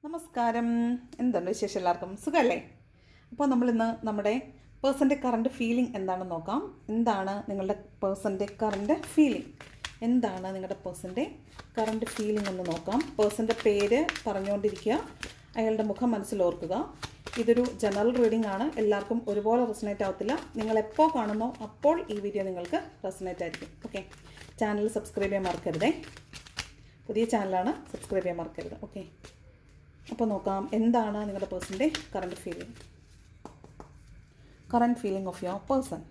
നമസ്കാരം. എന്തുണ്ട് വിശേഷം? എല്ലാവർക്കും സുഖമല്ലേ? അപ്പോൾ നമ്മളിന്ന് നമ്മുടെ പേഴ്സൻ്റെ കറണ്ട് ഫീലിംഗ് എന്താണെന്ന് നോക്കാം. എന്താണ് നിങ്ങളുടെ പേഴ്സൻ്റെ കറണ്ട് ഫീലിംഗ്? എന്താണ് നിങ്ങളുടെ പേഴ്സൻ്റെ കറണ്ട് ഫീലിംഗ് എന്ന് നോക്കാം. പേഴ്സൻ്റെ പേര് പറഞ്ഞുകൊണ്ടിരിക്കുക, അയാളുടെ മുഖം മനസ്സിലോർക്കുക. ഇതൊരു ജനറൽ റീഡിംഗ് ആണ്. എല്ലാവർക്കും ഒരുപോലെ റെസൊനേറ്റ് ആവത്തില്ല. നിങ്ങൾ എപ്പോൾ കാണുന്നോ അപ്പോൾ ഈ വീഡിയോ നിങ്ങൾക്ക് റെസൊനേറ്റ് ആയിരിക്കും. ഓക്കെ, ചാനൽ സബ്സ്ക്രൈബ് ചെയ്യാൻ മറക്കരുതേ. പുതിയ ചാനലാണ്, സബ്സ്ക്രൈബ് ചെയ്യാൻ മറക്കരുത്. ഓക്കെ, അപ്പോൾ നോക്കാം എന്താണ് നിങ്ങളുടെ പേഴ്സൻ്റെ current feeling of your person.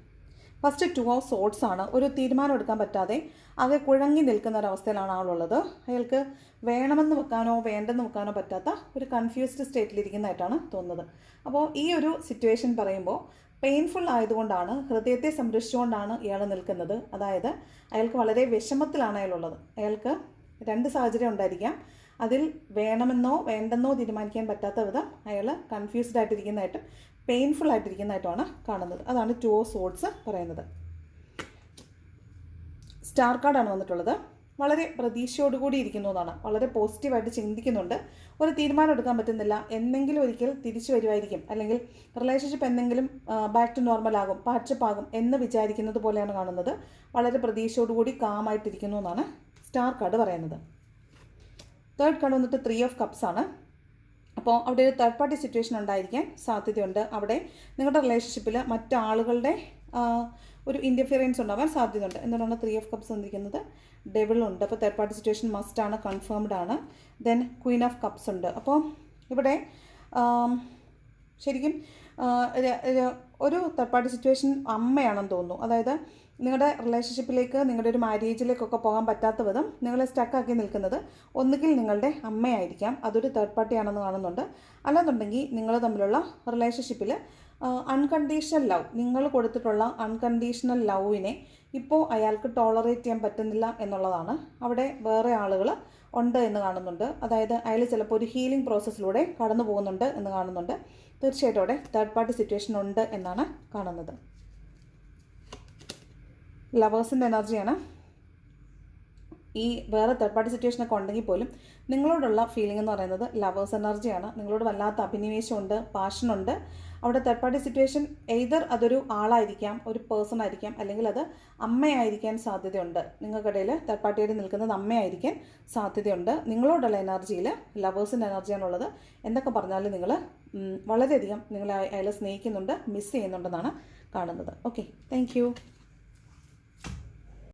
First 2 of sorts ആണ്. ഒരു തീരുമാനം എടുക്കാൻ പറ്റാതെ ആകെ കുഴങ്ങി നിൽക്കുന്ന ഒരവസ്ഥയിലാണ് ആളുള്ളത്. അയാൾക്ക് വേണമെന്ന് വെക്കാനോ വേണ്ടെന്ന് വെക്കാനോ പറ്റാത്ത ഒരു കൺഫ്യൂസ്ഡ് സ്റ്റേറ്റിലിരിക്കുന്നതായിട്ടാണ് തോന്നുന്നത്. അപ്പോൾ ഈ ഒരു സിറ്റുവേഷൻ പറയുമ്പോൾ പെയിൻഫുൾ ആയതുകൊണ്ടാണ്, ഹൃദയത്തെ സംരക്ഷിച്ചുകൊണ്ടാണ് ഇയാൾ നിൽക്കുന്നത്. അതായത് അയാൾക്ക് വളരെ വിഷമത്തിലാണ് അയാളുള്ളത്. അയാൾക്ക് 2 സാഹചര്യം ഉണ്ടായിരിക്കാം. അതിൽ വേണമെന്നോ വേണ്ടെന്നോ തീരുമാനിക്കാൻ പറ്റാത്ത വിധം അയാൾ കൺഫ്യൂസ്ഡ് ആയിട്ടിരിക്കുന്നതായിട്ടും പെയിൻഫുൾ ആയിട്ടിരിക്കുന്നതായിട്ടുമാണ് കാണുന്നത്. അതാണ് 2 ഓഫ് സോർട്സ് പറയുന്നത്. സ്റ്റാർ കാർഡാണ് വന്നിട്ടുള്ളത്. വളരെ പ്രതീക്ഷയോടുകൂടി ഇരിക്കുന്നു എന്നാണ്. വളരെ പോസിറ്റീവായിട്ട് ചിന്തിക്കുന്നുണ്ട്. ഒരു തീരുമാനം എടുക്കാൻ പറ്റുന്നില്ല. എന്തെങ്കിലും ഒരിക്കൽ തിരിച്ചു വരുമായിരിക്കും, അല്ലെങ്കിൽ റിലേഷൻഷിപ്പ് എന്തെങ്കിലും ബാക്ക് ടു നോർമൽ ആകും, പാച്ചപ്പ് ആകും എന്ന് വിചാരിക്കുന്നത് പോലെയാണ് കാണുന്നത്. വളരെ പ്രതീക്ഷയോടുകൂടി കാമായിട്ടിരിക്കുന്നു എന്നാണ് സ്റ്റാർ കാർഡ് പറയുന്നത്. തേർഡ് കാർഡ് വന്നിട്ട് 3 ഓഫ് കപ്സ് ആണ്. അപ്പോൾ അവിടെ ഒരു തേർഡ് പാർട്ടി സിറ്റുവേഷൻ ഉണ്ടായിരിക്കാൻ സാധ്യതയുണ്ട്. അവിടെ നിങ്ങളുടെ റിലേഷൻഷിപ്പിൽ മറ്റാളുകളുടെ ഒരു ഇൻ്റർഫിയറൻസ് ഉണ്ടാവാൻ സാധ്യതയുണ്ട്. എന്തുകൊണ്ടാണ് 3 ഓഫ് കപ്സ് വന്നിരിക്കുന്നത്? ഡെവിളുണ്ട്. അപ്പോൾ തേർഡ് പാർട്ടി സിറ്റുവേഷൻ മസ്റ്റാണ്, കൺഫേംഡ് ആണ്. ദെൻ ക്വീൻ ഓഫ് കപ്സ് ഉണ്ട്. അപ്പോൾ ഇവിടെ ശരിക്കും ഒരു തേർഡ് പാർട്ടി സിറ്റുവേഷൻ അമ്മയാണെന്ന് തോന്നുന്നു. അതായത് നിങ്ങളുടെ റിലേഷൻഷിപ്പിലേക്ക്, നിങ്ങളുടെ ഒരു മാരേജിലേക്കൊക്കെ പോകാൻ പറ്റാത്ത വിധം നിങ്ങളെ സ്റ്റക്കാക്കി നിൽക്കുന്നത് ഒന്നുകിൽ നിങ്ങളുടെ അമ്മയായിരിക്കാം, അതൊരു തേർഡ് പാർട്ടി ആണെന്ന് കാണുന്നുണ്ട്. അല്ലാന്നുണ്ടെങ്കിൽ നിങ്ങൾ തമ്മിലുള്ള റിലേഷൻഷിപ്പിൽ അൺകണ്ടീഷണൽ ലവ്, നിങ്ങൾ കൊടുത്തിട്ടുള്ള അൺകണ്ടീഷണൽ ലവിനെ ഇപ്പോൾ അയാൾക്ക് ടോളറേറ്റ് ചെയ്യാൻ പറ്റുന്നില്ല എന്നുള്ളതാണ്. അവിടെ വേറെ ആളുകൾ ഉണ്ട് എന്ന് കാണുന്നുണ്ട്. അതായത് അയാൾ ചിലപ്പോൾ ഒരു ഹീലിംഗ് പ്രോസസ്സിലൂടെ കടന്നു പോകുന്നുണ്ട് എന്ന് കാണുന്നുണ്ട്. തീർച്ചയായിട്ടും അവിടെ തേർഡ് പാർട്ടി സിറ്റുവേഷൻ ഉണ്ട് എന്നാണ് കാണുന്നത്. ലവേഴ്സിൻ്റെ എനർജിയാണ്. ഈ വേറെ തേർഡ് പാർട്ടി സിറ്റുവേഷനൊക്കെ ഉണ്ടെങ്കിൽ പോലും നിങ്ങളോടുള്ള ഫീലിംഗ് എന്ന് പറയുന്നത് ലവേഴ്സ് എനർജിയാണ്. നിങ്ങളോട് വല്ലാത്ത അഭിനിവേശമുണ്ട്, പാഷനുണ്ട്. അവിടെ തേർഡ് പാർട്ടി സിറ്റുവേഷൻ എയ്തർ അതൊരു ആളായിരിക്കാം, ഒരു പേഴ്സൺ ആയിരിക്കാം, അല്ലെങ്കിൽ അത് അമ്മയായിരിക്കാൻ സാധ്യതയുണ്ട്. നിങ്ങൾക്കിടയിൽ തേർഡ് പാർട്ടിയായിട്ട് നിൽക്കുന്നത് അമ്മയായിരിക്കാൻ സാധ്യതയുണ്ട്. നിങ്ങളോടുള്ള എനർജിയിൽ ലവേഴ്സിൻ്റെ എനർജിയാണുള്ളത്. എന്തൊക്കെ പറഞ്ഞാലും നിങ്ങൾ വളരെയധികം നിങ്ങളെ അയാളെ സ്നേഹിക്കുന്നുണ്ട്, മിസ് ചെയ്യുന്നുണ്ടെന്നാണ് കാണുന്നത്. Okay, thank